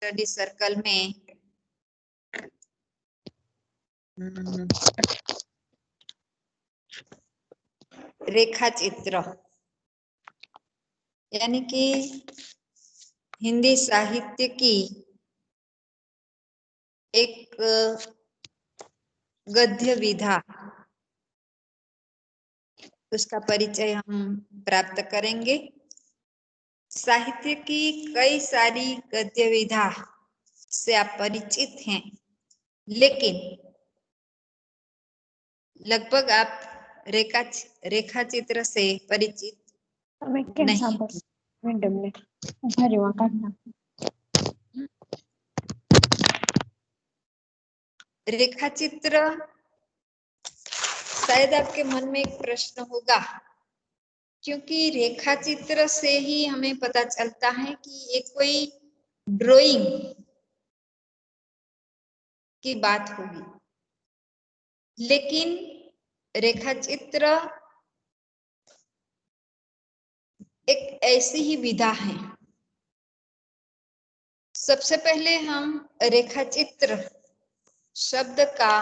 Study circle में रेखा चित्र यानी कि हिंदी साहित्य की एक गद्य विधा, उसका परिचय हम प्राप्त करेंगे। साहित्य की कई सारी गद्य विधा से आप परिचित हैं, लेकिन लगभग आप रेखा चित्र से परिचित नहीं। रेखा चित्र, शायद आपके मन में एक प्रश्न होगा, क्योंकि रेखा चित्र से ही हमें पता चलता है कि ये कोई ड्राइंग की बात होगी, लेकिन रेखा चित्र एक ऐसी ही विधा है। सबसे पहले हम रेखा चित्र शब्द का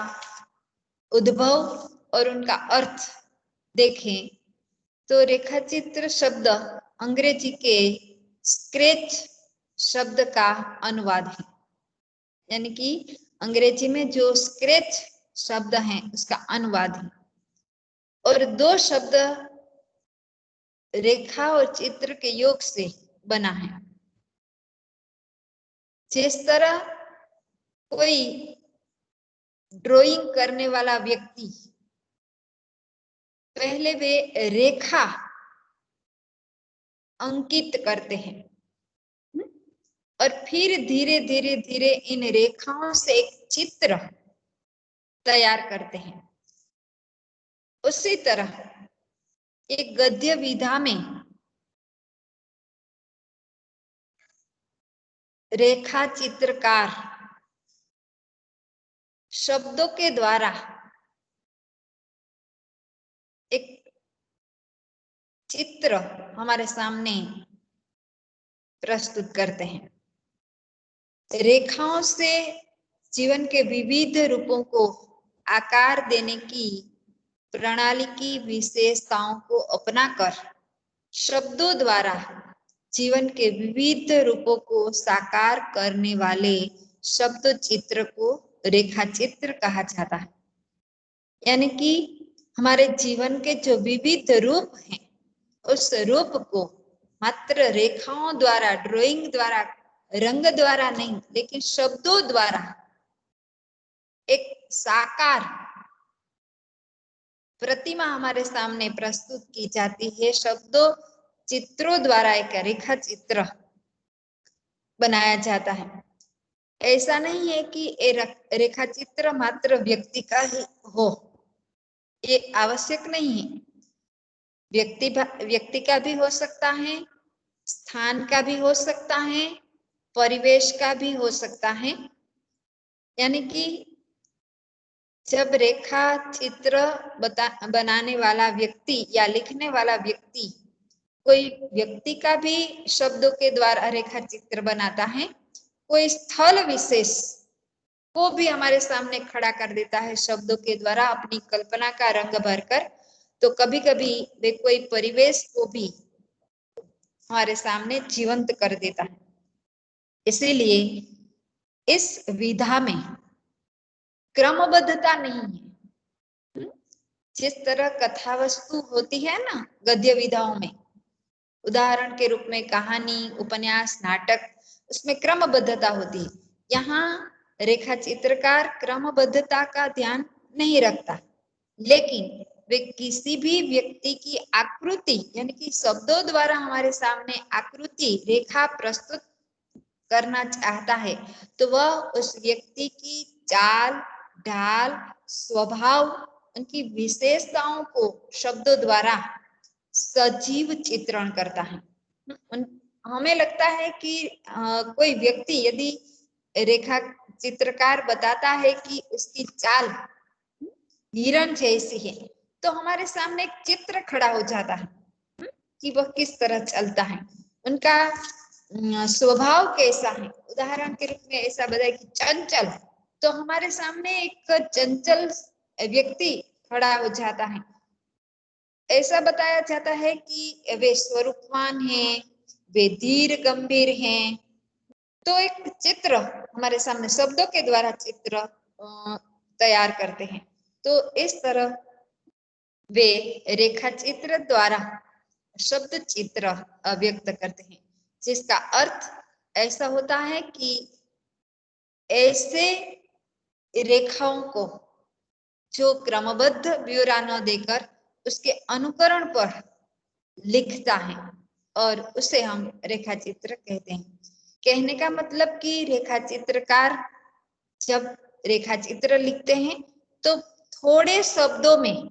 उद्भव और उनका अर्थ देखें तो रेखा चित्र शब्द अंग्रेजी के स्केच शब्द का अनुवाद है, यानी कि अंग्रेजी में जो स्केच शब्द है उसका अनुवाद है। और दो शब्द रेखा और चित्र के योग से बना है। जिस तरह कोई ड्राइंग करने वाला व्यक्ति पहले वे रेखा अंकित करते हैं और फिर धीरे धीरे धीरे इन रेखाओं से एक चित्र तैयार करते हैं, उसी तरह एक गद्य विधा में रेखा चित्रकार शब्दों के द्वारा एक चित्र हमारे सामने प्रस्तुत करते हैं। रेखाओं से जीवन के विविध रूपों को आकार देने की प्रणाली की विशेषताओं को अपनाकर शब्दों द्वारा जीवन के विविध रूपों को साकार करने वाले शब्द चित्र को रेखा चित्र कहा जाता है। यानी कि हमारे जीवन के जो विविध रूप हैं, उस रूप को मात्र रेखाओं द्वारा, ड्राइंग द्वारा, रंग द्वारा नहीं, लेकिन शब्दों द्वारा एक साकार प्रतिमा हमारे सामने प्रस्तुत की जाती है। शब्दों चित्रों द्वारा एक रेखा चित्र बनाया जाता है। ऐसा नहीं है कि रेखा चित्र मात्र व्यक्ति का ही हो, ये आवश्यक नहीं है। व्यक्ति का भी हो सकता है, स्थान का भी हो सकता है, परिवेश का भी हो सकता है। यानी कि जब रेखा चित्र बनाने वाला व्यक्ति या लिखने वाला व्यक्ति कोई व्यक्ति का भी शब्दों के द्वारा रेखा चित्र बनाता है, कोई स्थल विशेष को भी हमारे सामने खड़ा कर देता है शब्दों के द्वारा अपनी कल्पना का रंग भरकर, तो कभी कभी वे कोई परिवेश को भी हमारे सामने जीवंत कर देता है। इसीलिए इस विधा में क्रमबद्धता नहीं है। जिस तरह कथा वस्तु होती है ना गद्य विधाओं में, उदाहरण के रूप में कहानी, उपन्यास, नाटक, उसमें क्रमबद्धता होती है। यहाँ रेखा चित्रकार क्रमबद्धता का ध्यान नहीं रखता, लेकिन वे किसी भी व्यक्ति की आकृति यानी कि शब्दों द्वारा हमारे सामने आकृति रेखा प्रस्तुत करना चाहता है, तो वह उस व्यक्ति की चाल, ढाल, स्वभाव, उनकी विशेषताओं को शब्दों द्वारा सजीव चित्रण करता है। हमें लगता है कि कोई व्यक्ति यदि रेखा चित्रकार बताता है कि उसकी चाल हिरण जैसी है, तो हमारे सामने एक चित्र खड़ा हो जाता है कि वह किस तरह चलता है, उनका स्वभाव कैसा है। उदाहरण के रूप में ऐसा बताया कि चंचल, तो हमारे सामने एक चंचल व्यक्ति खड़ा हो जाता है। ऐसा बताया जाता है कि वे स्वरूपवान हैं, वे धीर गंभीर हैं। तो एक चित्र हमारे सामने शब्दों के द्वारा चित्र तैयार करते हैं। तो इस तरह वे रेखा चित्र द्वारा शब्द चित्र व्यक्त करते हैं, जिसका अर्थ ऐसा होता है कि ऐसे रेखाओं को जो क्रमबद्ध ब्योरा न देकर उसके अनुकरण पर लिखता है और उसे हम रेखा चित्र कहते हैं। कहने का मतलब कि रेखा चित्रकार जब रेखा चित्र लिखते हैं तो थोड़े शब्दों में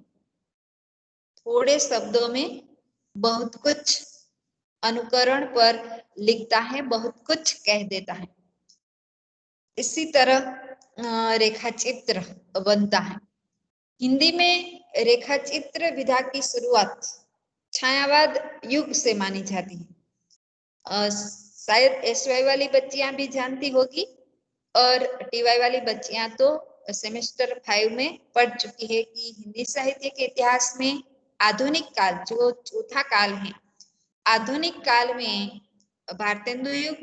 बहुत कुछ अनुकरण पर लिखता है, बहुत कुछ कह देता है। इसी तरह रेखा चित्र बनता है। हिंदी में रेखा चित्र विधा की शुरुआत छायावाद युग से मानी जाती है। शायद एसवाई वाली बच्चियां भी जानती होगी और टीवाई वाली बच्चियां तो सेमेस्टर 5 में पढ़ चुकी है कि हिंदी साहित्य के इतिहास में आधुनिक काल जो चौथा काल है, आधुनिक काल में भारतेंदु युग,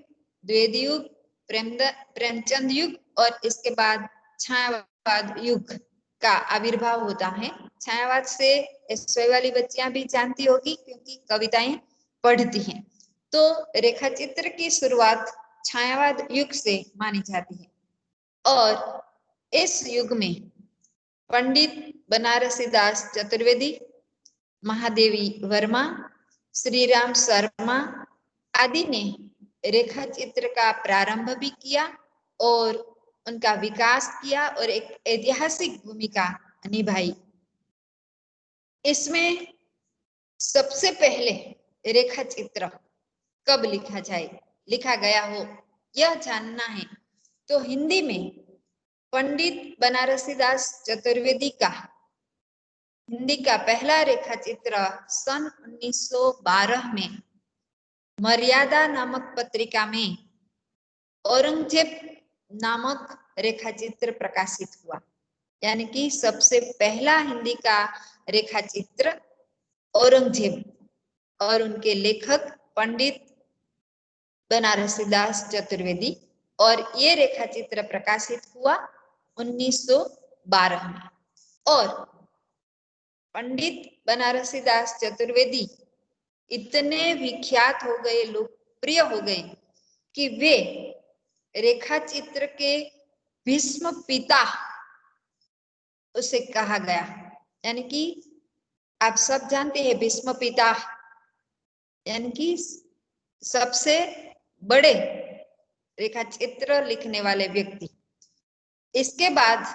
द्विवेदी युग, प्रेमचंद युग और इसके बाद छायावाद युग का आविर्भाव होता है। छायावाद से एसवाई वाली बच्चियां भी जानती होगी क्योंकि कविताएं पढ़ती हैं। तो रेखा चित्र की शुरुआत छायावाद युग से मानी जाती है और इस युग में पंडित बनारसी दास चतुर्वेदी, महादेवी वर्मा, श्रीराम शर्मा आदि ने रेखा चित्र का प्रारंभ भी किया और उनका विकास किया और एक ऐतिहासिक भूमिका निभाई। इसमें सबसे पहले रेखा चित्र कब लिखा गया हो यह जानना है तो हिंदी में पंडित बनारसी दास चतुर्वेदी का हिंदी का पहला रेखा चित्र सन 1912 में मर्यादा नामक पत्रिका में औरंगजेब नामक रेखा चित्र प्रकाशित हुआ। यानी कि सबसे पहला हिंदी का रेखा चित्र औरंगजेब और उनके लेखक पंडित बनारसी दास चतुर्वेदी, और ये रेखा चित्र प्रकाशित हुआ 1912 में। और पंडित बनारसी दास चतुर्वेदी इतने विख्यात हो गए, लोकप्रिय हो गए कि वे रेखा चित्र के भीष्म पिता उसे कहा गया। यानी कि आप सब जानते हैं भीष्म पिता यानी कि सबसे बड़े रेखा चित्र लिखने वाले व्यक्ति। इसके बाद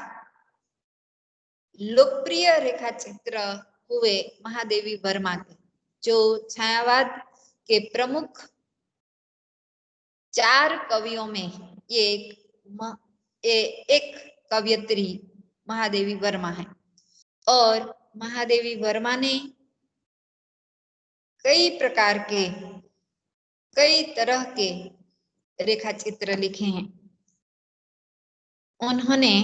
लोकप्रिय रेखा चित्र हुए महादेवी वर्मा के, जो छायावाद के प्रमुख 4 कवियों में एक कवयित्री महादेवी वर्मा है। और महादेवी वर्मा ने कई तरह के रेखा चित्र लिखे हैं। उन्होंने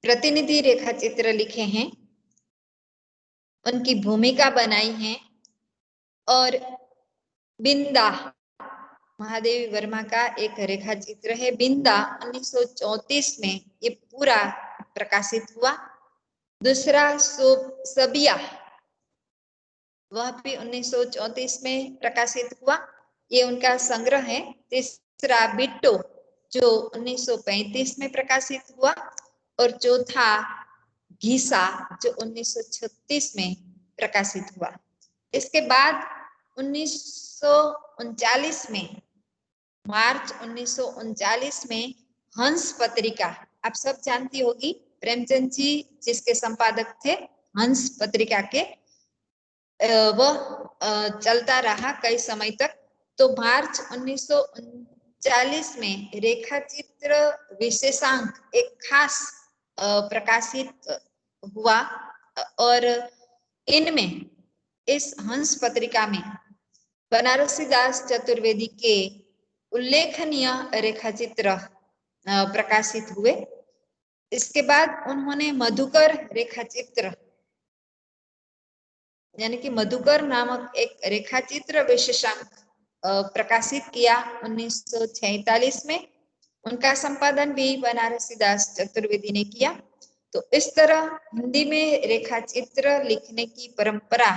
प्रतिनिधि रेखा चित्र लिखे हैं, उनकी भूमिका बनाई है। और बिंदा महादेवी वर्मा का एक रेखा चित्र है बिंदा, 1934 में ये पूरा प्रकाशित हुआ। दूसरा सबिया, वह भी 1934 में प्रकाशित हुआ, ये उनका संग्रह है। तीसरा बिट्टो जो 1935 में प्रकाशित हुआ और चौथा घीसा जो 1936 में प्रकाशित हुआ। इसके बाद 1939 में मार्च 1939 में हंस पत्रिका, आप सब जानती होगी, प्रेमचंद जी जिसके संपादक थे हंस पत्रिका के, वह चलता रहा कई समय तक। तो मार्च 1939 में रेखा चित्र विशेषांक एक खास प्रकाशित हुआ और इनमें इस हंस पत्रिका में बनारसी दास चतुर्वेदी के उल्लेखनीय रेखाचित्र प्रकाशित हुए। इसके बाद उन्होंने मधुकर रेखाचित्र यानी कि मधुकर नामक एक रेखाचित्र विशेषांक प्रकाशित किया 1946 में। उनका संपादन भी बनारसी दास चतुर्वेदी ने किया। तो इस तरह हिंदी में रेखाचित्र लिखने की परंपरा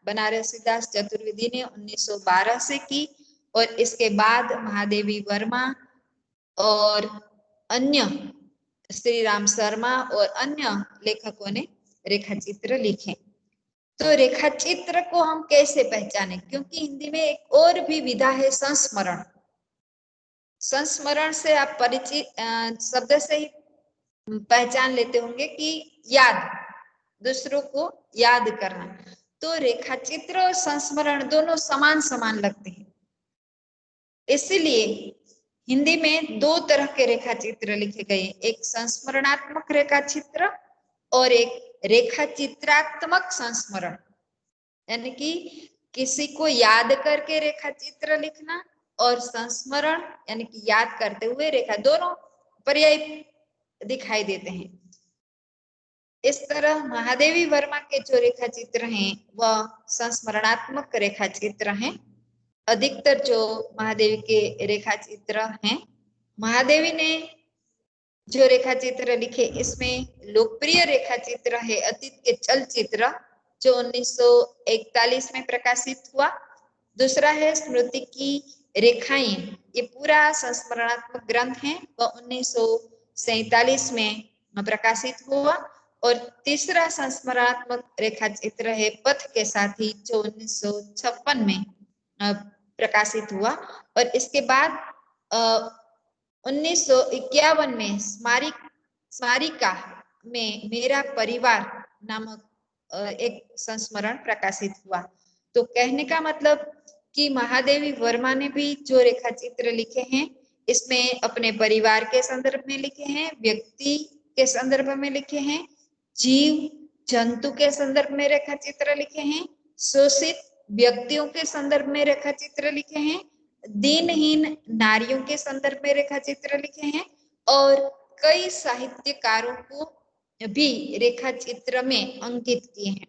बनारसी दास चतुर्वेदी ने 1912 से की और इसके बाद महादेवी वर्मा और अन्य श्री राम शर्मा और अन्य लेखकों ने रेखाचित्र लिखे। तो रेखाचित्र को हम कैसे पहचाने, क्योंकि हिंदी में एक और भी विधा है संस्मरण। संस्मरण से आप परिचित शब्द से ही पहचान लेते होंगे कि याद, दूसरों को याद करना। तो रेखाचित्र और संस्मरण दोनों समान समान लगते हैं। इसलिए हिंदी में दो तरह के रेखाचित्र लिखे गए, एक संस्मरणात्मक रेखाचित्र और एक रेखाचित्रात्मक संस्मरण, यानी कि किसी को याद करके रेखाचित्र लिखना और संस्मरण यानी कि याद करते हुए रेखा, दोनों पर्याय दिखाई देते हैं। इस तरह महादेवी वर्मा के जो रेखाचित्र हैं वह संस्मरणात्मक रेखाचित्र हैं। अधिकतर जो महादेवी के रेखाचित्र हैं, महादेवी ने जो रेखाचित्र लिखे इसमें लोकप्रिय रेखाचित्र है अतीत के चलचित्र जो 1941 में प्रकाशित हुआ। दूसरा है स्मृति की रेखाएं, ये पूरा संस्मरणात्मक ग्रंथ है, वह 1947 में प्रकाशित हुआ। और तीसरा संस्मरणात्मक रेखाचित्र है पथ के साथी जो 1956 में प्रकाशित हुआ। और इसके बाद 1951 में स्मारिका में मेरा परिवार नामक एक संस्मरण प्रकाशित हुआ। तो कहने का मतलब कि महादेवी वर्मा ने भी जो रेखाचित्र लिखे हैं इसमें अपने परिवार के संदर्भ में लिखे हैं, व्यक्ति के संदर्भ में लिखे हैं, जीव जंतु के संदर्भ में रेखाचित्र लिखे हैं, शोषित व्यक्तियों के संदर्भ में रेखाचित्र लिखे हैं, दीनहीन नारियों के संदर्भ में रेखाचित्र लिखे हैं और कई साहित्यकारों को भी रेखाचित्र में अंकित किए हैं।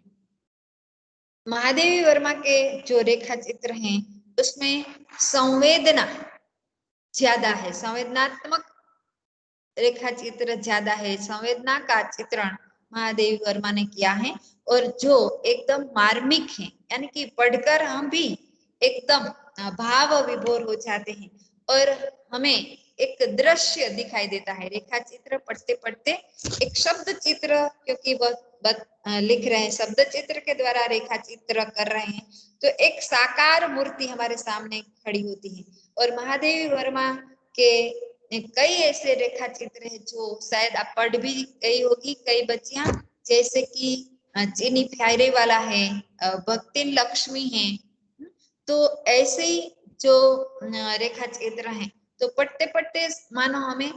महादेवी वर्मा के जो रेखाचित्र हैं उसमें संवेदना ज्यादा है, संवेदनात्मक रेखाचित्र ज्यादा है, संवेदना का चित्रण महादेवी वर्मा ने किया है और जो एकदम मार्मिक है, यानी कि पढ़कर हम भी एकदम भाव विभोर हो जाते हैं और हमें एक दृश्य दिखाई देता है। रेखाचित्र पढ़ते पढ़ते एक शब्द चित्र, क्योंकि वह लिख रहे हैं शब्द चित्र के द्वारा रेखाचित्र कर रहे हैं, तो एक साकार मूर्ति हमारे सामने खड़ी होती है। और महादेवी वर्मा के कई ऐसे रेखाचित्र हैं जो शायद आप पढ़ भी गई होगी कई बच्चियां, जैसे कि चीनी फ्यारे वाला है, भक्ति लक्ष्मी है। तो ऐसे ही जो रेखाचित्र हैं तो पढ़ते पढ़ते मानो हमें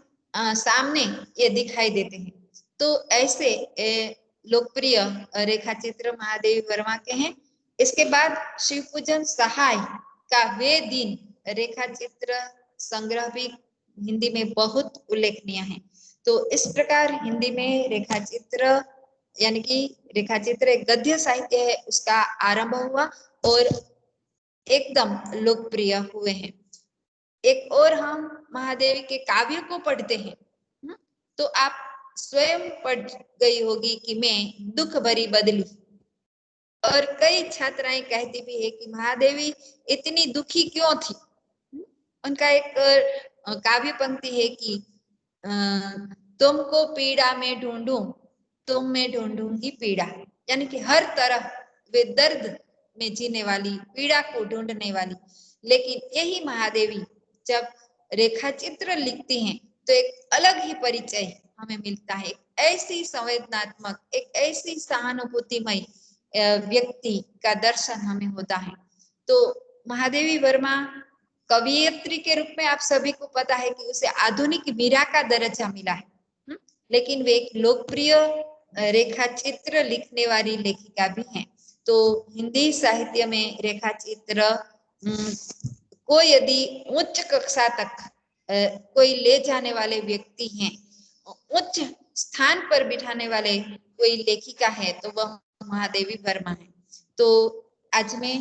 सामने ये दिखाई देते हैं। तो ऐसे लोकप्रिय रेखाचित्र महादेवी वर्मा के हैं। इसके बाद शिव पूजन सहाय का वे दिन रेखाचित्र संग्रह भी हिंदी में बहुत उल्लेखनीय है। तो इस प्रकार हिंदी में रेखाचित्र यानी कि रेखाचित्र एक गद्य साहित्य है, उसका आरंभ हुआ और एकदम लोकप्रिय हुए हैं। एक और हम महादेवी के काव्य को पढ़ते हैं तो आप स्वयं पढ़ गई होगी कि मैं दुख भरी बदली, और कई छात्राएं कहती भी है कि महादेवी इतनी दुखी क्यों थी। उनका एक काव्य पंक्ति है कि तुमको पीड़ा में ढूंढूं, तुम में ढूंढूंगी पीड़ा, यानी कि हर तरह वे दर्द में जीने वाली, पीड़ा को ढूंढने वाली। लेकिन यही महादेवी जब रेखाचित्र लिखती हैं तो एक अलग ही परिचय हमें मिलता है, एक ऐसी संवेदनात्मक, एक ऐसी सहानुभूतिमय व्यक्ति का दर्शन हमें होता है। तो महादेवी वर्मा कवियत्री के रूप में आप सभी को पता है कि उसे आधुनिक मीरा का दर्जा मिला है, लेकिन वे एक लोकप्रिय रेखाचित्र लिखने वाली लेखिका भी हैं। तो हिंदी साहित्य में रेखाचित्र को यदि उच्च कक्षा तक कोई ले जाने वाले व्यक्ति हैं, उच्च स्थान पर बिठाने वाले कोई लेखिका है, तो वह महादेवी वर्मा है। तो आज मैं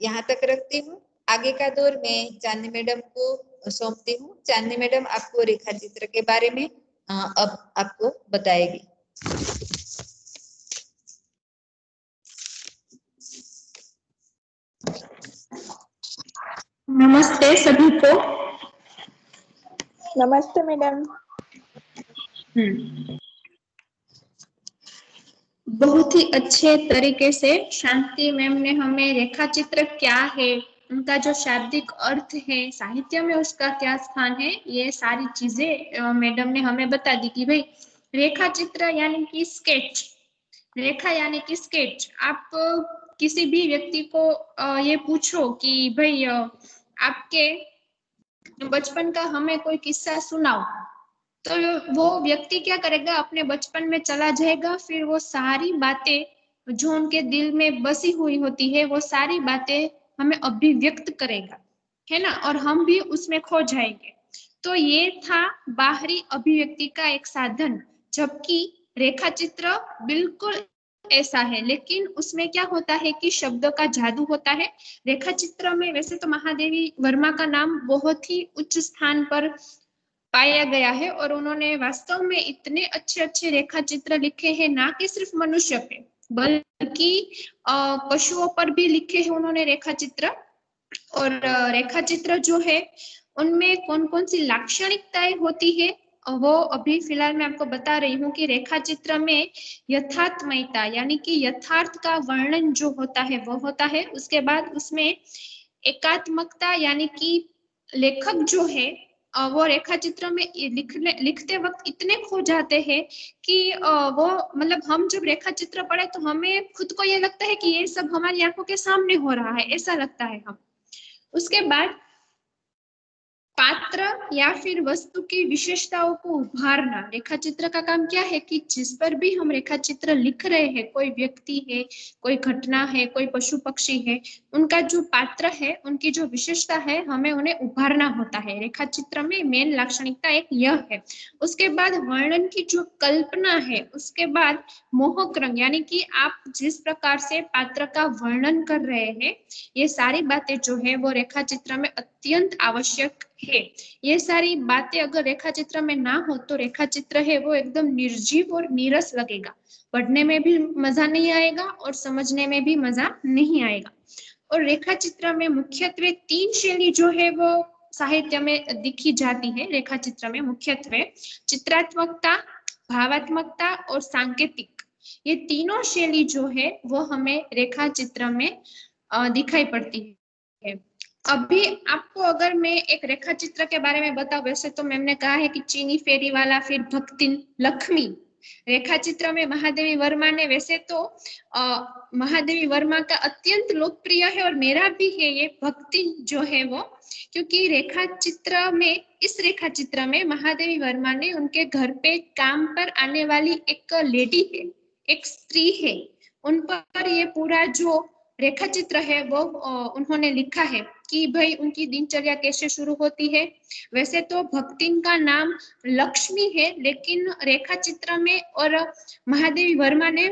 यहाँ तक रखती हूँ। आगे का दौर मैं चांदनी मैडम को सौंपती हूँ। चांदनी मैडम आपको रेखा चित्र के बारे में अब आपको बताएगी। नमस्ते सभी को। नमस्ते मैडम। बहुत ही अच्छे तरीके से शांति मैम ने हमें रेखा चित्र क्या है, उनका जो शाब्दिक अर्थ है, साहित्य में उसका क्या स्थान है, ये सारी चीजें मैडम ने हमें बता दी कि भाई रेखा चित्र यानी कि स्केच, रेखा यानी कि स्केच। आप किसी भी व्यक्ति को ये पूछो कि भाई आपके बचपन का हमें कोई किस्सा सुनाओ, तो वो व्यक्ति क्या करेगा, अपने बचपन में चला जाएगा, फिर वो सारी बातें जो उनके दिल में बसी हुई होती है वो सारी बातें हमें अभिव्यक्त करेगा, है ना, और हम भी उसमें खो जाएंगे। तो ये था बाहरी अभिव्यक्ति का एक साधन, जबकि रेखा चित्र बिल्कुल ऐसा है, लेकिन उसमें क्या होता है कि शब्दों का जादू होता है। रेखा चित्र में वैसे तो महादेवी वर्मा का नाम बहुत ही उच्च स्थान पर पाया गया है और उन्होंने वास्तव में इतने अच्छे अच्छे रेखा चित्र लिखे हैं, ना कि सिर्फ मनुष्य पे बल्कि पशुओं पर भी लिखे हैं उन्होंने रेखा चित्र। और रेखा चित्र जो है उनमें कौन कौन सी लाक्षणिकताएं होती है वो अभी फिलहाल मैं आपको बता रही हूँ कि रेखा चित्र में यथार्थमयता यानी कि यथार्थ का वर्णन जो होता है वो होता है। उसके बाद उसमें एकात्मकता यानी कि लेखक जो है वो रेखा चित्र में लिखते वक्त इतने खो जाते हैं कि वो मतलब हम जब रेखा चित्र पढ़े तो हमें खुद को ये लगता है कि ये सब हमारी आंखों के सामने हो रहा है, ऐसा लगता है हम। उसके बाद पात्र या फिर वस्तु की विशेषताओं को उभारना। रेखा चित्र का काम क्या है कि जिस पर भी हम रेखा चित्र लिख रहे हैं, कोई व्यक्ति है, कोई घटना है, कोई पशु पक्षी है, उनका जो पात्र है, उनकी जो विशेषता है, हमें उन्हें उभारना होता है। रेखा चित्र में मेन लाक्षणिकता एक यह है। उसके बाद वर्णन की जो कल्पना है, उसके बाद मोहक रंग यानी कि आप जिस प्रकार से पात्र का वर्णन कर रहे हैं, ये सारी बातें जो है वो रेखा चित्र में अत्यंत आवश्यक है। ये सारी बातें अगर रेखा चित्र में ना हो तो रेखा चित्र है वो एकदम निर्जीव और नीरस लगेगा, पढ़ने में भी मजा नहीं आएगा और समझने में भी मजा नहीं आएगा। और रेखा चित्र में मुख्यत्वे 3 शैली जो है वो साहित्य में दिखी जाती है। रेखा चित्र में मुख्यत्वे चित्रात्मकता, भावात्मकता और सांकेतिक, ये तीनों शैली जो है वो हमें रेखा चित्र में दिखाई पड़ती है। अभी आपको अगर मैं एक रेखा चित्र के बारे में बताऊं, वैसे तो मैम ने कहा है कि चीनी फेरी वाला, फिर भक्तिन, लक्ष्मी। रेखा चित्र में महादेवी वर्मा ने, वैसे तो महादेवी वर्मा का अत्यंत लोकप्रिय है और मेरा भी है ये भक्तिन जो है वो, क्योंकि रेखा चित्र में, इस रेखा चित्र में महादेवी वर्मा ने उनके घर पे काम पर आने वाली एक लेडी है, एक स्त्री है, उन पर ये पूरा जो रेखा चित्र है वो उन्होंने लिखा है कि भाई उनकी दिनचर्या कैसे शुरू होती है। वैसे तो भक्तिन का नाम लक्ष्मी है, लेकिन रेखा चित्र में और महादेवी वर्मा ने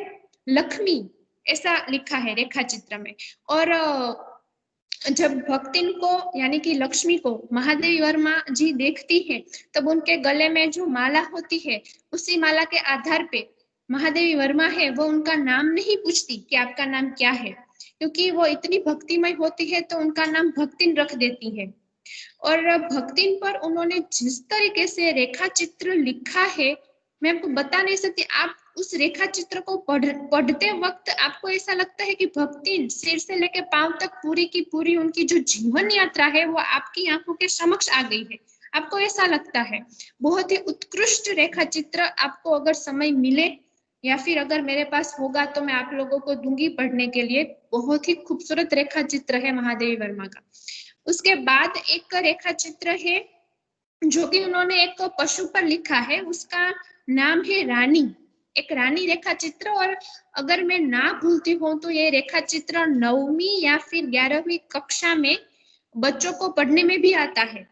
लक्ष्मी ऐसा लिखा है रेखा चित्र में। और जब भक्तिन को यानी कि लक्ष्मी को महादेवी वर्मा जी देखती है, तब उनके गले में जो माला होती है, उसी माला के आधार पे महादेवी वर्मा है वो उनका नाम नहीं पूछती कि आपका नाम क्या है, क्योंकि वो इतनी भक्तिमय होती है तो उनका नाम भक्तिन रख देती है। और भक्तिन पर उन्होंने जिस तरीके से रेखा चित्र लिखा है, मैं आपको बता नहीं सकती। आप उस रेखा चित्र को पढ़ते वक्त आपको ऐसा लगता है कि भक्तिन सिर से लेकर पांव तक पूरी की पूरी उनकी जो जीवन यात्रा है वो आपकी आंखों के समक्ष आ गई है, आपको ऐसा लगता है। बहुत ही उत्कृष्ट रेखा चित्र, आपको अगर समय मिले या फिर अगर मेरे पास होगा तो मैं आप लोगों को दूंगी पढ़ने के लिए। बहुत ही खूबसूरत रेखा चित्र है महादेवी वर्मा का। उसके बाद एक रेखा चित्र है जो कि उन्होंने एक पशु पर लिखा है, उसका नाम है रानी, एक रानी रेखा चित्र। और अगर मैं ना भूलती हूँ तो ये रेखा चित्र 9वीं या फिर 11वीं कक्षा में बच्चों को पढ़ने में भी आता है,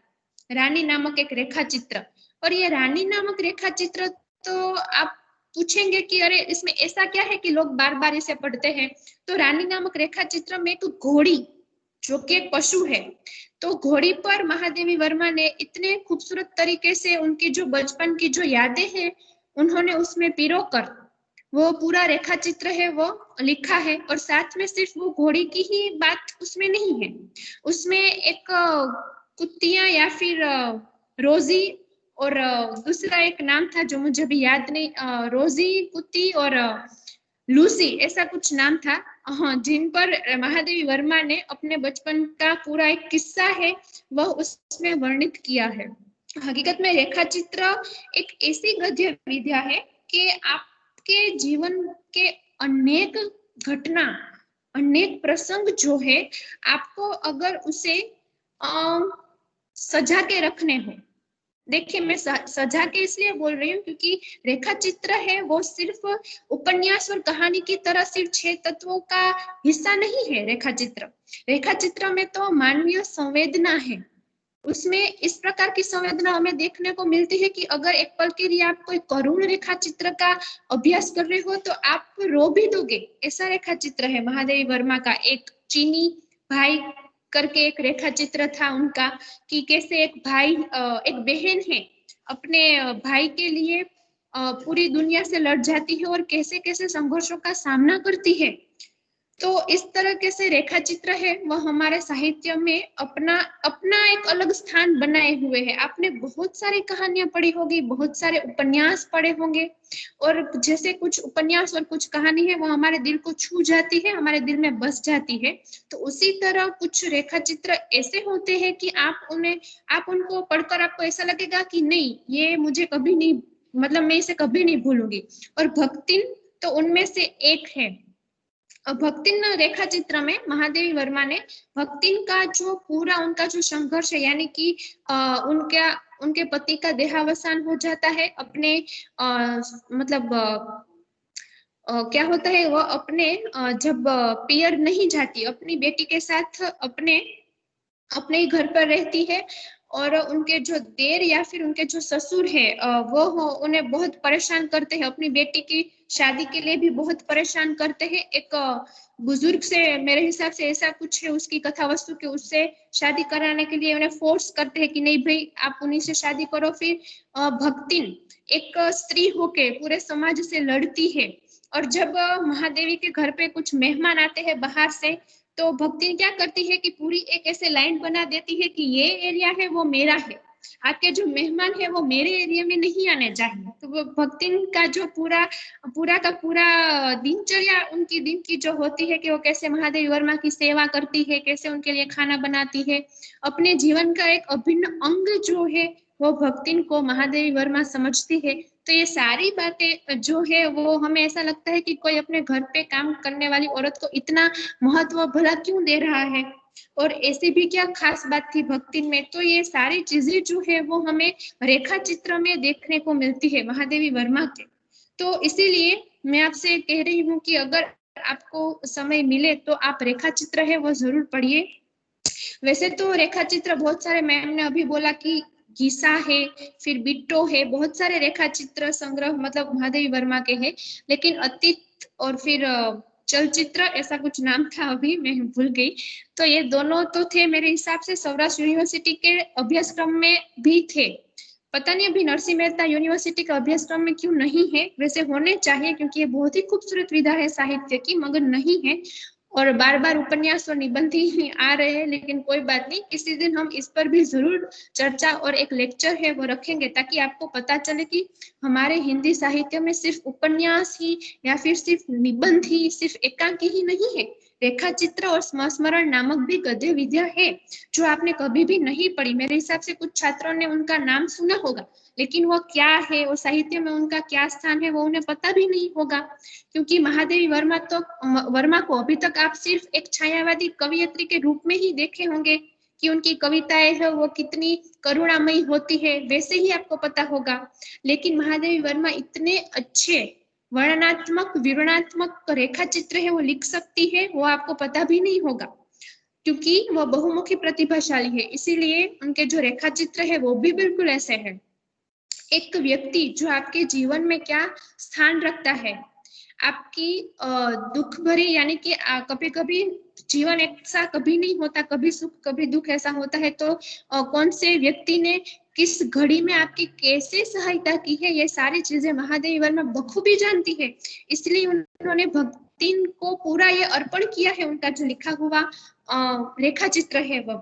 रानी नामक एक रेखा चित्र। और ये रानी नामक रेखा चित्र, तो आप पूछेंगे कि अरे इसमें ऐसा क्या है कि लोग बार बार इसे पढ़ते हैं। तो रानी नामक रेखा चित्र में एक घोड़ी, जो कि एक पशु है, तो घोड़ी पर महादेवी वर्मा ने इतने खूबसूरत तरीके से उनकी जो बचपन की जो यादें हैं उन्होंने उसमें पिरोकर वो पूरा रेखा चित्र है वो लिखा है। और साथ में सिर्फ वो घोड़ी की ही बात उसमें नहीं है, उसमें एक कुत्तियां या फिर रोजी और दूसरा एक नाम था जो मुझे अभी याद नहीं, रोजी कुत्ती और लूसी ऐसा कुछ नाम था, हाँ, जिन पर महादेवी वर्मा ने अपने बचपन का पूरा एक किस्सा है वह उसमें वर्णित किया है। हकीकत में रेखा चित्र एक ऐसी गद्य विद्या है कि आपके जीवन के अनेक घटना, अनेक प्रसंग जो है, आपको अगर उसे सजा के रखने हो। देखिए मैं सजा के इसलिए बोल रही हूँ क्योंकि रेखा चित्र है वो सिर्फ उपन्यास और कहानी की तरह सिर्फ 6 तत्वों का हिस्सा नहीं है। रेखा चित्र में तो मानवीय संवेदना है, उसमें इस प्रकार की संवेदना हमें देखने को मिलती है कि अगर एक पल के लिए आप कोई करुण रेखा चित्र का अभ्यास कर रहे हो तो आप रो भी दोगे। ऐसा रेखा चित्र है महादेवी वर्मा का। एक चीनी भाई करके एक रेखा चित्र था उनका, कि कैसे एक भाई, एक बहन है अपने भाई के लिए पूरी दुनिया से लड़ जाती है और कैसे कैसे संघर्षों का सामना करती है। तो इस तरह के से रेखा चित्र है वह हमारे साहित्य में अपना अपना एक अलग स्थान बनाए हुए है। आपने बहुत सारी कहानियां पढ़ी होगी, बहुत सारे उपन्यास पढ़े होंगे, और जैसे कुछ उपन्यास और कुछ कहानी है वो हमारे दिल को छू जाती है, हमारे दिल में बस जाती है। तो उसी तरह कुछ रेखा चित्र ऐसे होते हैं कि आप उनको पढ़कर आपको ऐसा लगेगा कि नहीं, ये मुझे कभी नहीं, मतलब मैं इसे कभी नहीं भूलूंगी। और भक्तिन तो उनमें से एक है। भक्तिन रेखा चित्र में महादेवी वर्मा ने भक्तिन का जो पूरा उनका जो संघर्ष है, यानी कि उनके पति का देहावसान हो जाता है अपने मतलब क्या होता है, वो अपने जब पियर नहीं जाती, अपनी बेटी के साथ अपने अपने घर पर रहती है, और उनके जो देर या फिर उनके जो ससुर है वो उन्हें बहुत परेशान करते हैं, अपनी बेटी की शादी के लिए भी बहुत परेशान करते हैं। एक बुजुर्ग से, मेरे हिसाब से ऐसा कुछ है उसकी कथा वस्तु, कि उससे शादी कराने के लिए उन्हें फोर्स करते हैं कि नहीं भाई आप उन्हीं से शादी करो। फिर भक्तिन एक स्त्री होके पूरे समाज से लड़ती है, और जब महादेवी के घर पे कुछ मेहमान आते हैं बाहर से, तो भक्ति क्या करती है कि पूरी एक ऐसे लाइन बना देती है कि ये एरिया है वो मेरा है, आपके जो मेहमान है वो मेरे एरिया में नहीं आने चाहिए। तो वो भक्ति का जो पूरा पूरा का पूरा दिनचर्या उनकी दिन की जो होती है कि वो कैसे महादेवी वर्मा की सेवा करती है, कैसे उनके लिए खाना बनाती है, अपने जीवन का एक अभिन्न अंग जो है वो भक्तिन को महादेवी वर्मा समझती है। तो ये सारी बातें जो है वो हमें ऐसा लगता है कि कोई अपने घर पे काम करने वाली औरत को इतना महत्व भला क्यों दे रहा है, और ऐसी भी क्या खास बात थी भक्तिन में। तो ये सारी चीजें जो है वो हमें रेखा चित्र में देखने को मिलती है महादेवी वर्मा के। तो इसीलिए मैं आपसे कह रही हूँ कि अगर आपको समय मिले तो आप रेखा चित्र है वो जरूर पढ़िए। वैसे तो रेखा चित्र बहुत सारे, मैम ने अभी बोला कि गीसा है, फिर बिट्टो है, बहुत सारे रेखा चित्र संग्रह मतलब महादेवी वर्मा के हैं, लेकिन अतीत और फिर चलचित्र ऐसा कुछ नाम था, अभी मैं भूल गई। तो ये दोनों तो थे मेरे हिसाब से सौराष्ट्र यूनिवर्सिटी के अभ्यासक्रम में भी थे। पता नहीं अभी नरसिंह मेहता यूनिवर्सिटी का अभ्यासक्रम में क्यों नहीं है, वैसे होने चाहिए क्योंकि ये बहुत ही खूबसूरत विधा है साहित्य की, मगर नहीं है। और बार बार उपन्यास और निबंध ही आ रहे हैं, लेकिन कोई बात नहीं, किसी दिन हम इस पर भी जरूर चर्चा और एक लेक्चर है वो रखेंगे, ताकि आपको पता चले कि हमारे हिंदी साहित्य में सिर्फ उपन्यास ही या फिर सिर्फ निबंध ही, सिर्फ एकांकी ही नहीं है, रेखा चित्र और स्मरण नामक भी गद्य विद्या है जो आपने कभी भी नहीं पढ़ी। मेरे हिसाब से कुछ छात्रों ने उनका नाम सुना होगा, लेकिन वो क्या है और साहित्य में उनका क्या स्थान है वो उन्हें पता भी नहीं होगा। क्योंकि महादेवी वर्मा को अभी तक आप सिर्फ एक छायावादी कवियत्री के रूप में ही देखे होंगे, कि उनकी कविताएं है वो कितनी करुणामयी होती है वैसे ही आपको पता होगा। लेकिन महादेवी वर्मा इतने अच्छे वर्णनात्मक विवरणात्मक रेखा चित्र है वो लिख सकती है, वो आपको पता भी नहीं होगा। क्योंकि वो बहुमुखी प्रतिभाशाली है, इसीलिए उनके जो रेखा चित्र है वो भी बिल्कुल ऐसे है। एक व्यक्ति जो आपके जीवन में क्या स्थान रखता है, आपकी दुख भरी, यानी कि कभी कभी जीवन ऐसा कभी नहीं होता, कभी सुख कभी दुख ऐसा होता है, तो कौन से व्यक्ति ने किस घड़ी में आपकी कैसे सहायता की है, ये सारी चीजें महादेवी वर्मा बखूबी जानती है। इसलिए उन्होंने भक्ति को पूरा ये अर्पण किया है, उनका जो लिखा हुआ रेखा चित्र है वो।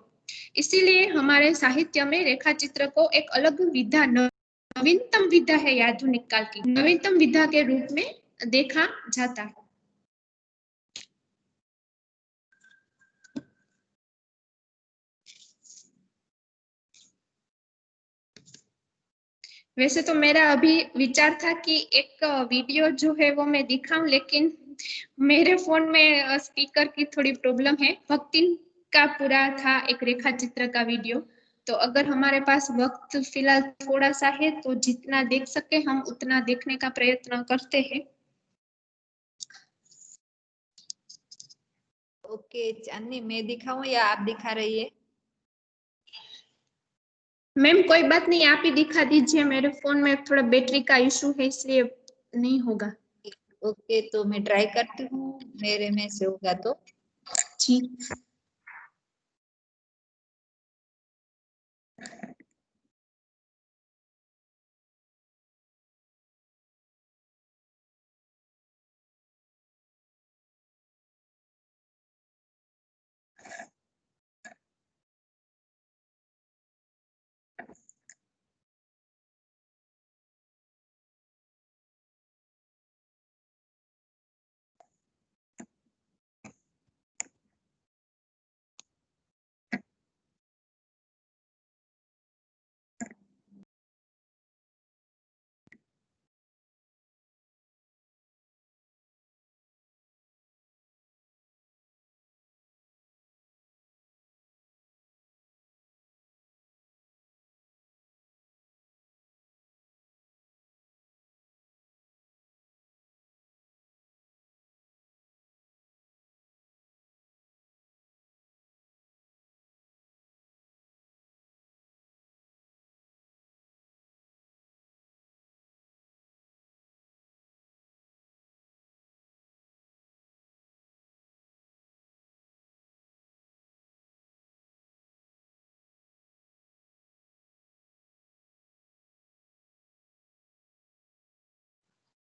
इसीलिए हमारे साहित्य में रेखा चित्र को एक अलग विधा, नवीनतम विधा है, आधुनिक काल की नवीनतम विधा के रूप में देखा जाता है। वैसे तो मेरा अभी विचार था कि एक वीडियो जो है वो मैं दिखाऊं, लेकिन मेरे फोन में स्पीकर की थोड़ी प्रॉब्लम है। भक्ति का पूरा था एक रेखा चित्र का वीडियो, तो अगर हमारे पास वक्त फिलहाल थोड़ा सा है तो जितना देख सके हम उतना देखने का प्रयत्न करते हैं। ओके चांदनी, मैं दिखाऊं या आप दिखा रही है? मैम कोई बात नहीं, आप ही दिखा दीजिए, मेरे फोन में थोड़ा बैटरी का इशू है इसलिए नहीं होगा। ओके, तो मैं ट्राई करती हूँ, मेरे में से होगा तो। जी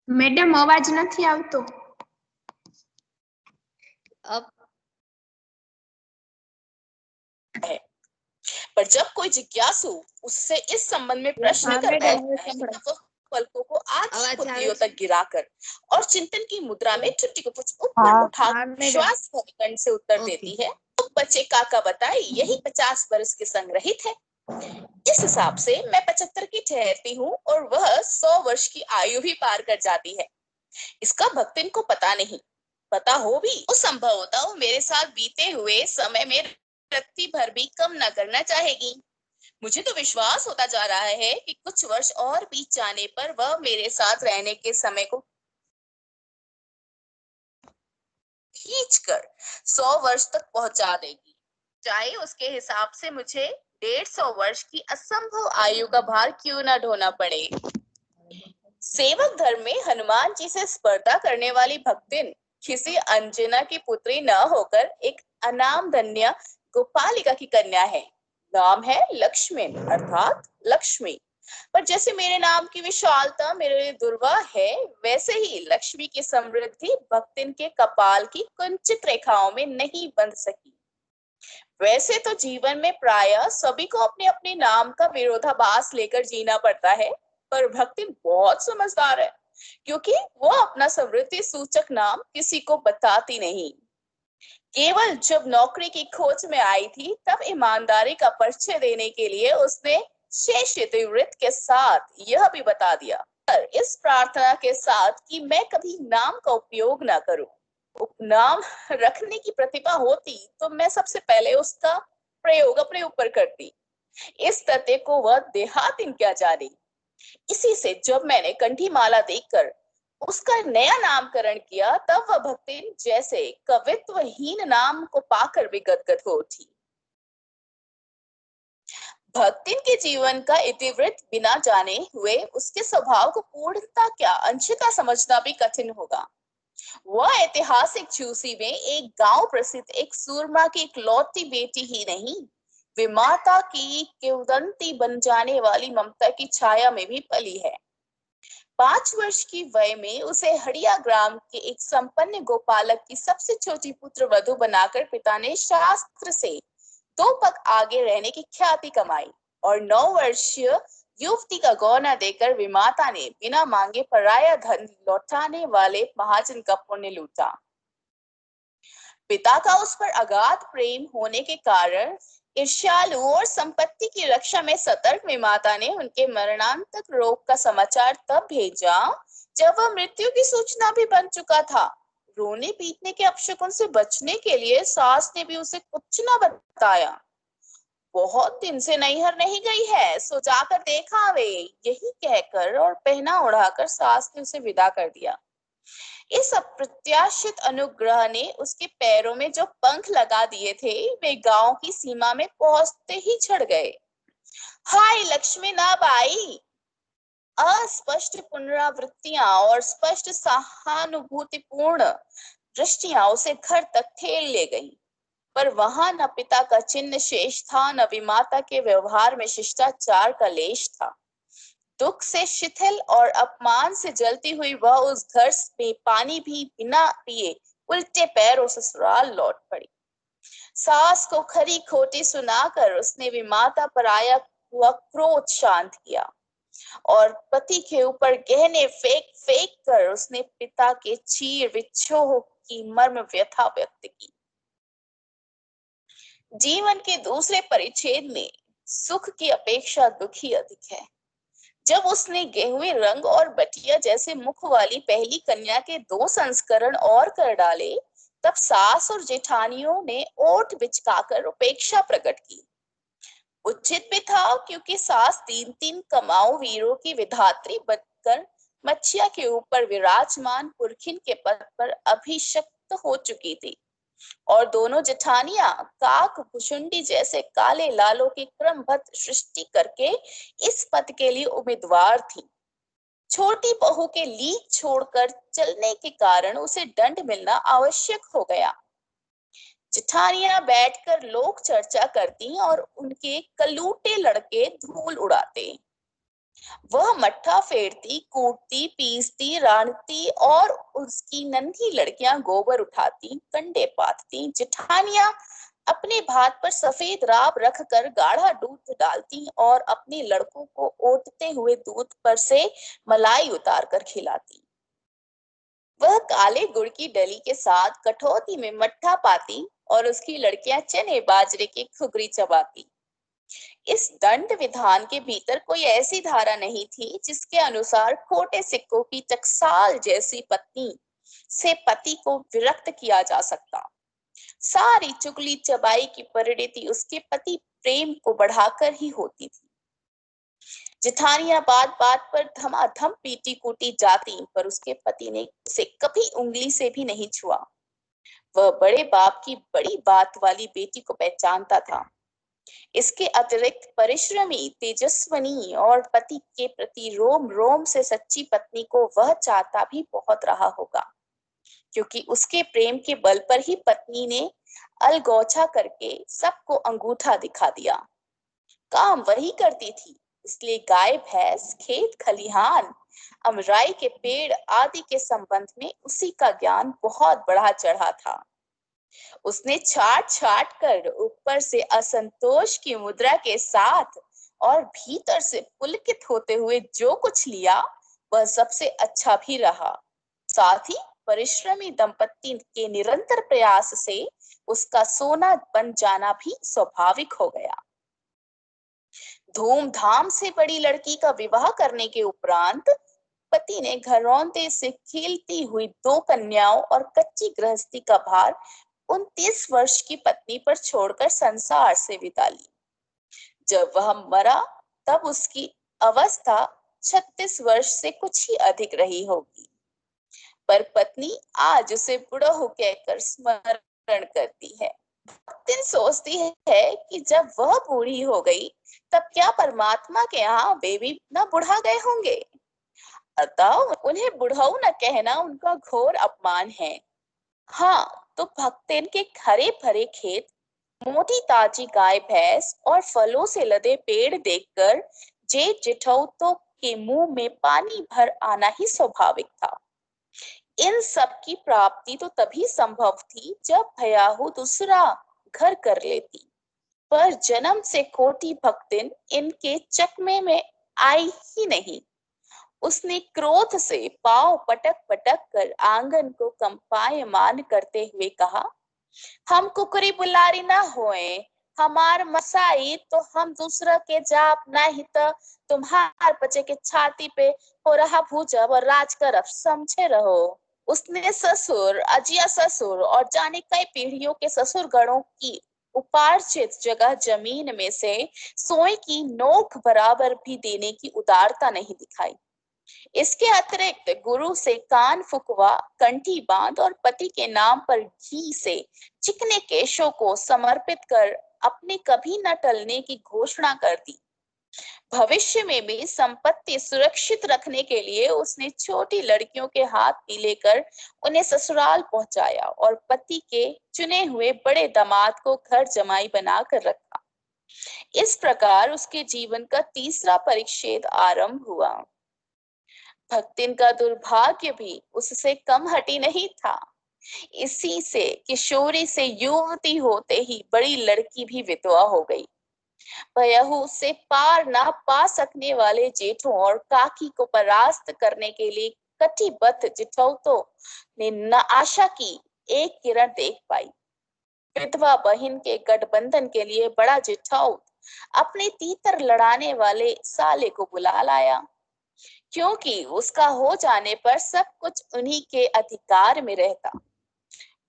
मैडम अवाज नहीं आवतो। अब पर जब कोई जिज्ञासु उससे इस संबंध में प्रश्न कर बैठता है तब वह पलकों को आधी तक गिराकर और चिंतन की मुद्रा में छुट्टी को कुछ ऊपर उठा श्वास भरकंठ से उत्तर देती है, तो बच्चे काका बताए यही 50 बरस के संग्रहित है। इस हिसाब से मैं 75 की ठहरती हूँ और वह 100 वर्ष की आयु भी पार कर जाती है। इसका भक्तिन को पता नहीं, पता हो भी तो संभवतः वो मेरे साथ बीते हुए समय में रत्ती भर भी कम न करना चाहेगी। मुझे तो विश्वास होता जा रहा है कि कुछ वर्ष और बीत जाने पर वह मेरे साथ रहने के समय को खींचकर 100 वर्ष तक पहुंचा देगी, चाहे उसके हिसाब से मुझे 150 वर्ष की असंभव आयु का भार क्यों न ढोना पड़े। सेवक धर्म में हनुमान जी से स्पर्धा करने वाली भक्तिन किसी अंजना की पुत्री न होकर एक अनाम धन्य गोपालिका की कन्या है। नाम है लक्ष्मी अर्थात लक्ष्मी। पर जैसे मेरे नाम की विशालता मेरे लिए दुर्वाह है, वैसे ही लक्ष्मी की समृद्धि भक्तिन के कपाल की कुंचित रेखाओं में नहीं बंध सकी। वैसे तो जीवन में प्रायः सभी को अपने अपने नाम का विरोधाभास लेकर जीना पड़ता है, पर भक्तिन बहुत समझदार है, क्योंकि वो अपना समृद्धि सूचक नाम किसी को बताती नहीं। केवल जब नौकरी की खोज में आई थी तब ईमानदारी का परिचय देने के लिए उसने शेष इतिवृत्त के साथ यह भी बता दिया, पर इस प्रार्थना के साथ कि मैं कभी नाम का उपयोग ना करूं। उपनाम रखने की प्रतिभा होती तो मैं सबसे पहले उसका प्रयोग अपने ऊपर करती। इस तथ्य को वह देहातिन क्या जाने। इसी से जब मैंने कंठी माला देखकर उसका नया नामकरण किया, तब वह भक्तिन जैसे कवित्वहीन नाम को पाकर भी गदगद हो उठी। भक्तिन के जीवन का इतिवृत्त बिना जाने हुए उसके स्वभाव को पूर्णता क्या अंशतः समझना भी कठिन होगा। वह ऐतिहासिक झूसी में एक गांव प्रसिद्ध एक सूरमा की इकलौती बेटी ही नहीं, विमाता की किंवदंती बन जाने वाली ममता की छाया में भी पली है। 5 वर्ष की वय में उसे हड़िया ग्राम के एक संपन्न गोपालक की सबसे छोटी पुत्र वधु बनाकर पिता ने शास्त्र से 2 पग आगे रहने की ख्याति कमाई और 9 वर्षीय युवती का गौना देकर विमाता ने बिना मांगे पराया धन लौटाने वाले महाजन का पुण्य लूटा। पिता का उस पर अगाध प्रेम होने के कारण ईर्ष्यालु और संपत्ति की रक्षा में सतर्क विमाता ने उनके मरणांतक रोग का समाचार तब भेजा जब वह मृत्यु की सूचना भी बन चुका था। रोने पीटने के अपशकुन से बचने के लिए सास ने भी उसे कुछ न बताया। बहुत दिन से नैहर नहीं गई है, सो जाकर देखा वे, यही कहकर और पहना उड़ाकर सास ने उसे विदा कर दिया। इस अप्रत्याशित अनुग्रह ने उसके पैरों में जो पंख लगा दिए थे वे गांव की सीमा में पहुंचते ही चढ़ गए। हाय लक्ष्मी नाब आई। अस्पष्ट पुनरावृत्तियां और स्पष्ट सहानुभूतिपूर्ण दृष्टियां उसे घर तक ठेल ले गईं, पर वहां न पिता का चिन्ह शेष था, न विमाता के व्यवहार में शिष्टाचार का लेश था। दुख से शिथिल और अपमान से जलती हुई वह उस घर में पानी भी बिना पिए उल्टे पैरों ससुराल लौट पड़ी। सास को खरी खोटी सुनाकर उसने विमाता पर आया हुआ क्रोध शांत किया और पति के ऊपर गहने फेंक फेंक कर उसने पिता के चीर विच्छोह की मर्म व्यथा व्यक्त की। जीवन के दूसरे परिच्छेद में सुख की अपेक्षा दुखी अधिक है। जब उसने गेहुए रंग और बटिया जैसे मुख वाली पहली कन्या के 2 संस्करण और कर डाले, तब सास और जेठानियों ने ओठ बिचकाकर उपेक्षा प्रकट की। उचित भी था, क्योंकि सास 3-3 कमाऊ वीरों की विधात्री बनकर मच्छिया के ऊपर विराजमान पुरखिन के पद पर अभिषिक्त हो चुकी थी और दोनों जेठानियां काक भुषुंडी जैसे काले लालों की क्रमबद्ध सृष्टि करके इस पद के लिए उम्मीदवार थी। छोटी बहू के लीक छोड़कर चलने के कारण उसे दंड मिलना आवश्यक हो गया। जेठानियां बैठकर लोक चर्चा करती और उनके कलूटे लड़के धूल उड़ाते। वह मट्ठा फेरती, कूटती, पीसती, रांधती और उसकी नन्ही लड़कियां गोबर उठाती, कंडे पाथती। जेठानियां अपने भात पर सफेद राब रखकर गाढ़ा दूध डालती और अपने लड़कों को ओटते हुए दूध पर से मलाई उतार कर खिलाती। वह काले गुड़ की डली के साथ कठौती में मट्ठा पाती और उसकी लड़कियां चने बाजरे की खुगरी चबाती। इस दंड विधान के भीतर कोई ऐसी धारा नहीं थी जिसके अनुसार खोटे सिक्कों की टकसाल जैसी पत्नी से पति को विरक्त किया जा सकता। सारी चुगली चबाई की परिणति उसके पति प्रेम को बढ़ाकर ही होती थी। जेठानियां बात बात पर धमाधम पीटी कूटी जाती, पर उसके पति ने उसे कभी उंगली से भी नहीं छुआ। वह बड़े बाप की बड़ी बात वाली बेटी को पहचानता था। इसके अतिरिक्त परिश्रमी, तेजस्विनी और पति के प्रति रोम रोम से सच्ची पत्नी को वह चाहता भी बहुत रहा होगा, क्योंकि उसके प्रेम के बल पर ही पत्नी ने अलगौछा करके सबको अंगूठा दिखा दिया। काम वही करती थी, इसलिए गाय भैंस, खेत खलिहान, अमराई के पेड़ आदि के संबंध में उसी का ज्ञान बहुत बढ़ा चढ़ा था। उसने छाट छाट कर ऊपर से असंतोष की मुद्रा के साथ और भीतर से पुलकित होते हुए जो कुछ लिया वह सबसे अच्छा भी रहा। साथ ही परिश्रमी दंपति के निरंतर प्रयास से उसका सोना बन जाना भी स्वाभाविक हो गया। धूमधाम से बड़ी लड़की का विवाह करने के उपरांत पति ने घरौंदे से खेलती हुई 2 कन्याओं और कच्ची गृहस्थी का भार 29 वर्ष की पत्नी पर छोड़कर संसार से विदा ली। जब वह मरा तब उसकी अवस्था 36 वर्ष से कुछ ही अधिक रही होगी। पर पत्नी आज उसे बुढ़ऊ कहकर स्मरण करती है। भक्तिन सोचती है कि जब वह बूढ़ी हो गई तब क्या परमात्मा के यहाँ वे भी न बुढ़ा गए होंगे। अतः उन्हें बुढ़ऊ न कहना उनका घोर अपमान है। हाँ, तो भक्तिन के हरे भरे खेत, मोटी ताजी गाय भैंस और फलों से लदे पेड़ देखकर जेठ जेठौतों के मुंह में पानी भर आना ही स्वाभाविक था। इन सब की प्राप्ति तो तभी संभव थी जब भयाहू दूसरा घर कर लेती, पर जन्म से खोटी भक्तिन इनके चकमे में आई ही नहीं। उसने क्रोध से पांव पटक पटक कर आंगन को कंपायमान करते हुए कहा, हम कुकरी बुलारी ना होए, हमार मसाई तो हम दूसरा के जाप नहीं तो तुम्हार बच्चे के छाती पे हो रहा भूजब और राज करब, समझे रहो। उसने ससुर, अजिया ससुर और जाने कई पीढ़ियों के ससुर गणों की उपार्जित जगह जमीन में से सोए की नोक बराबर भी देने की उदारता नहीं दिखाई। इसके अतिरिक्त गुरु से कान फुकवा, कंठी बांध और पति के नाम पर घी से चिकने केशों को समर्पित कर अपने कभी न टलने की घोषणा कर दी। भविष्य में भी संपत्ति सुरक्षित रखने के लिए उसने छोटी लड़कियों के हाथ पीले कर उन्हें ससुराल पहुंचाया और पति के चुने हुए बड़े दामाद को घर जमाई बनाकर रखा। इस प्रकार उसके जीवन का तीसरा परिच्छेद आरंभ हुआ। भक्तिन का दुर्भाग्य भी उससे कम हटी नहीं था। इसी से किशोरी से युवती होते ही बड़ी लड़की भी विधवा हो गई। भयहू से पार ना पा सकने वाले जेठों और काकी को परास्त करने के लिए कटिबद्ध जिठौतों ने न आशा की एक किरण देख पाई। विधवा बहन के गठबंधन के लिए बड़ा जिठौत अपने तीतर लड़ाने वाले साले को बुला लाया, क्योंकि उसका हो जाने पर सब कुछ उन्हीं के अधिकार में रहता।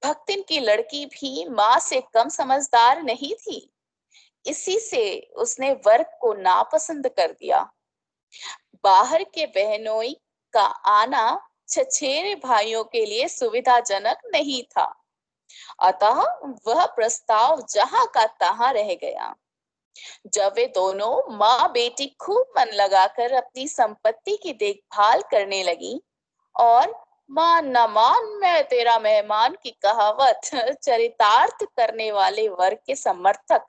भक्तिन की लड़की भी माँ से कम समझदार नहीं थी। इसी से उसने वर्ग को नापसंद कर दिया। बाहर के बहनोई का आना छछेरे भाइयों के लिए सुविधाजनक नहीं था, अतः वह प्रस्ताव जहां का तहां रह गया। जब वे दोनों माँ बेटी खूब मन लगाकर अपनी संपत्ति की देखभाल करने लगी और मान न मान मैं तेरा मेहमान की कहावत चरितार्थ करने वाले वर्ग के समर्थक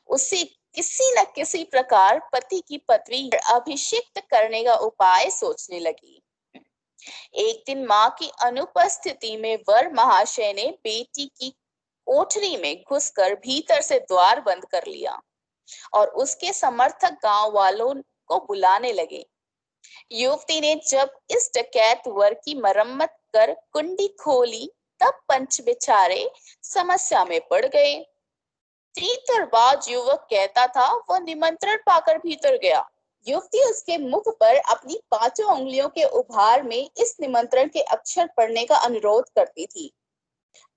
उसे किसी न किसी प्रकार पति की पदवी अभिषिक्त करने का उपाय सोचने लगी। एक दिन माँ की अनुपस्थिति में वर महाशय ने बेटी की कोठरी में घुसकर भीतर से द्वार बंद कर लिया और उसके समर्थक गांव वालों को बुलाने लगे। युवती ने जब इस डकैत वर की मरम्मत कर कुंडी खोली तब पंच बेचारे समस्या में पड़ गए। तीतरबाज युवक कहता था वह निमंत्रण पाकर भीतर गया। युवती उसके मुख पर अपनी 5 उंगलियों के उभार में इस निमंत्रण के अक्षर पढ़ने का अनुरोध करती थी।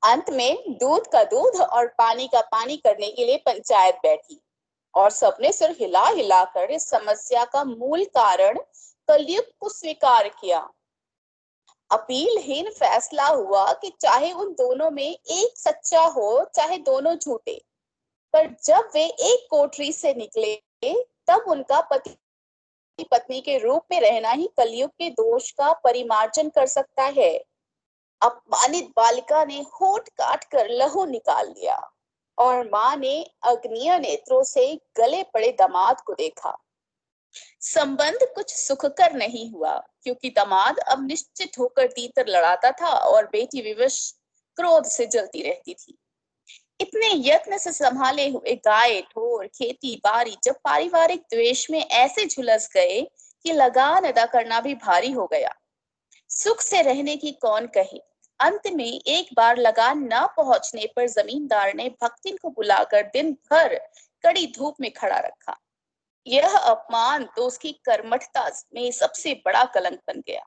अंत में दूध का दूध और पानी का पानी करने के लिए पंचायत बैठी और सबने सिर हिला हिलाकर इस समस्या का मूल कारण कलयुग को स्वीकार किया। अपीलहीन फैसला हुआ कि चाहे उन दोनों में एक सच्चा हो चाहे दोनों झूठे, पर जब वे एक कोठरी से निकले तब उनका पति पत्नी के रूप में रहना ही कलयुग के दोष का परिमार्जन कर सकता है। अपमानित बालिका ने होठ काट कर लहू निकाल दिया और माँ ने अग्निय नेत्रों से गले पड़े दामाद को देखा। संबंध कुछ सुखकर नहीं हुआ, क्योंकि दामाद अब निश्चित होकर तीतर लड़ाता था और बेटी विवश क्रोध से जलती रहती थी। इतने यत्न से संभाले हुए गाय ढोर खेती बाड़ी जब पारिवारिक द्वेष में ऐसे झुलस गए कि लगान अदा करना भी भारी हो गया। सुख से रहने की कौन कहे। अंत में एक बार लगान न पहुंचने पर जमींदार ने भक्तिन को बुलाकर दिन भर कड़ी धूप में खड़ा रखा। यह अपमान तो उसकी कर्मठता में सबसे बड़ा कलंक बन गया।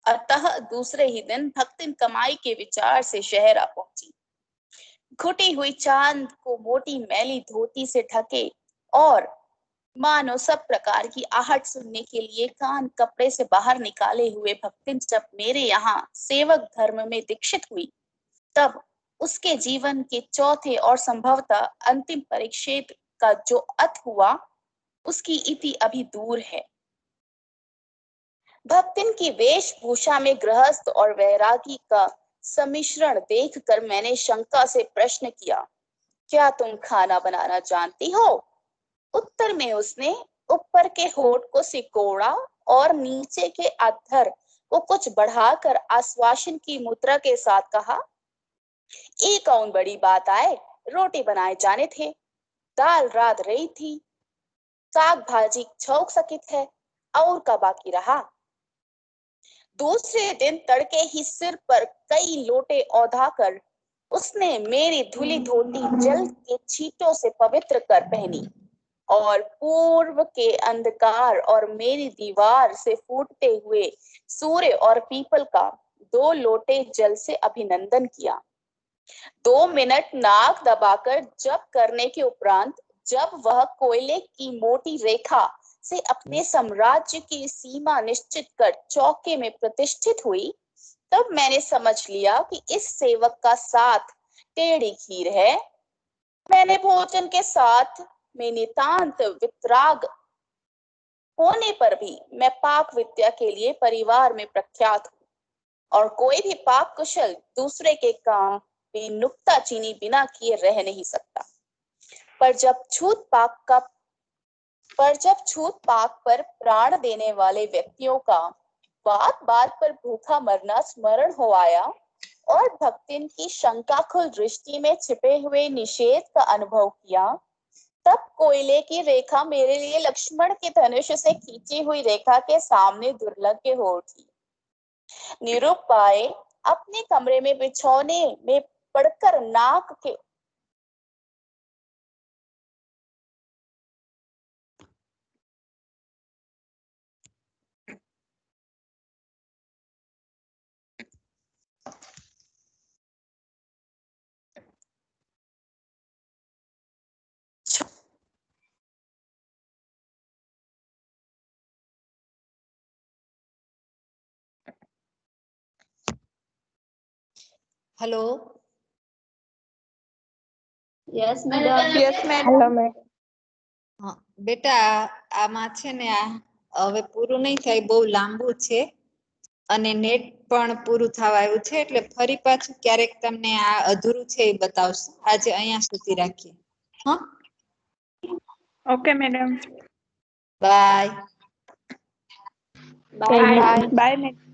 अतः दूसरे ही दिन भक्तिन कमाई के विचार से शहर आ पहुंची। घुटी हुई चांद को मोटी मैली धोती से ढके और मानो सब प्रकार की आहट सुनने के लिए कान कपड़े से बाहर निकाले हुए भक्तिन जब मेरे यहाँ सेवक धर्म में दीक्षित हुई, तब उसके जीवन के चौथे और संभवतः अंतिम परिच्छेद का जो अंत हुआ, उसकी इति अभी दूर है। भक्तिन की वेशभूषा में गृहस्थ और वैरागी का सम्मिश्रण देखकर मैंने शंका से प्रश्न किया, क्या तुम खाना बनाना जानती हो? उत्तर में उसने ऊपर के होठ को सिकोड़ा और नीचे के अधर को कुछ बढ़ाकर आश्वासन की मुद्रा के साथ कहा, ये कौन बड़ी बात आए, रोटी बनाए जाने थे, दाल रात रही थी, साग भाजी छौक सकित है, और का बाकी रहा। दूसरे दिन तड़के ही सिर पर कई लोटे औधा कर उसने मेरी धुली धोती जल के छींटों से पवित्र कर पहनी और पूर्व के अंधकार और मेरी दीवार से फूटते हुए सूर्य और पीपल का 2 लोटे जल से अभिनंदन किया। 2 मिनट नाक दबाकर जप करने के उपरांत जब वह कोयले की मोटी रेखा से अपने साम्राज्य की सीमा निश्चित कर चौके में प्रतिष्ठित हुई, तब मैंने समझ लिया कि इस सेवक का साथ टेढ़ी खीर है। मैंने भोजन के साथ में नितांत वितराग होने पर भी मैं पाक विद्या के लिए परिवार में प्रख्यात हूँ और कोई भी पाक कुशल दूसरे के काम भी नुक्ताचीनी बिना किए रह नहीं सकता। पर जब छूत पाक पर प्राण देने वाले व्यक्तियों का बात बात पर भूखा मरना स्मरण हो आया और भक्तिन की शंकाकुल दृष्टि में छिपे हुए निषेध का अनुभव किया, तब कोयले की रेखा मेरे लिए लक्ष्मण के धनुष से खींची हुई रेखा के सामने दुर्लभ हो उठी। निरुपाय अपने कमरे में बिछौने में पड़कर नाक के hello. Yes madam. Hello madam. हाँ बेटा, આમાં છે ને આ હવે પૂરું નહીં થાય, બહુ લાંબુ છે અને નેટ પણ પૂરું થવા આવ્યું છે, એટલે ફરી પાછું ક્યારેક તમને આ અધૂરું છે એ બતાવશું. આજે અહીંયા સુધી રાખીએ. હા, okay madam. Bye. Bye bye madam.